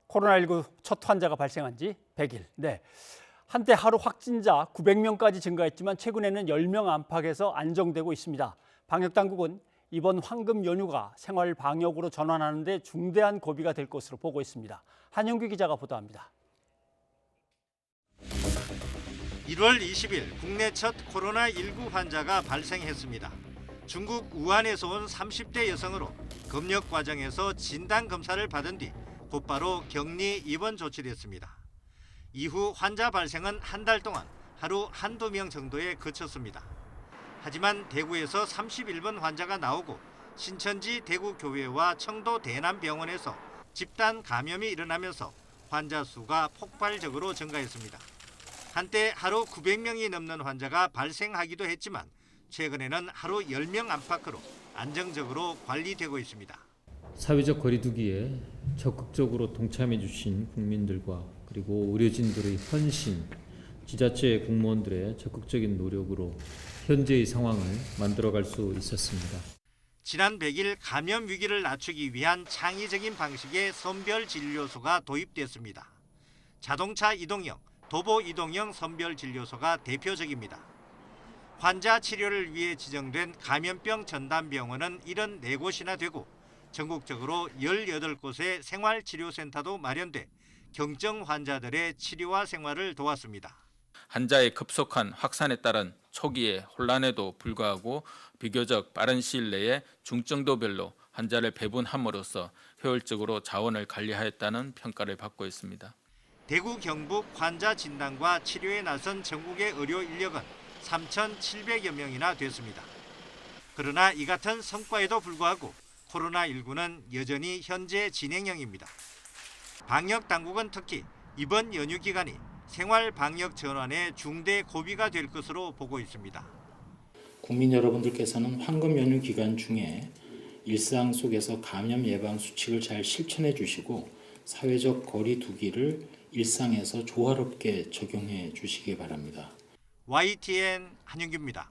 코로나19 첫 환자가 발생한 지 100일. 네. 한때 하루 확진자 900명까지 증가했지만 최근에는 10명 안팎에서 안정되고 있습니다. 방역당국은 이번 황금 연휴가 생활 방역으로 전환하는 데 중대한 고비가 될 것으로 보고 있습니다. 한영규 기자가 보도합니다. 1월 20일 국내 첫 코로나19 환자가 발생했습니다. 중국 우한에서 온 30대 여성으로 검역 과정에서 진단 검사를 받은 뒤 곧바로 격리 입원 조치됐습니다. 이후 환자 발생은 한 달 동안 하루 한두 명 정도에 그쳤습니다. 하지만 대구에서 31번 환자가 나오고 신천지 대구교회와 청도 대남병원에서 집단 감염이 일어나면서 환자 수가 폭발적으로 증가했습니다. 한때 하루 900명이 넘는 환자가 발생하기도 했지만 최근에는 하루 10명 안팎으로 안정적으로 관리되고 있습니다. 사회적 거리두기에 적극적으로 동참해 주신 국민들과 그리고 의료진들의 헌신, 지자체 공무원들의 적극적인 노력으로 현재의 상황을 만들어갈 수 있었습니다. 지난 100일 감염 위기를 낮추기 위한 창의적인 방식의 선별진료소가 도입됐습니다. 자동차 이동형, 도보 이동형 선별진료소가 대표적입니다. 환자 치료를 위해 지정된 감염병 전담병원은 74곳이나 되고 전국적으로 18곳의 생활치료센터도 마련돼 경증 환자들의 치료와 생활을 도왔습니다. 환자의 급속한 확산에 따른 초기의 혼란에도 불구하고 비교적 빠른 시일 내에 중증도별로 환자를 배분함으로써 효율적으로 자원을 관리하였다는 평가를 받고 있습니다. 대구 경북 환자 진단과 치료에 나선 전국의 의료 인력은 3,700여 명이나 됐습니다. 그러나 이 같은 성과에도 불구하고 코로나19는 여전히 현재 진행형입니다. 방역당국은 특히 이번 연휴 기간이 생활 방역 전환의 중대 고비가 될 것으로 보고 있습니다. 국민 여러분들께서는 황금 연휴 기간 중에 일상 속에서 감염 예방 수칙을 잘 실천해 주시고 사회적 거리 두기를 일상에서 조화롭게 적용해 주시기 바랍니다. YTN 한영규입니다.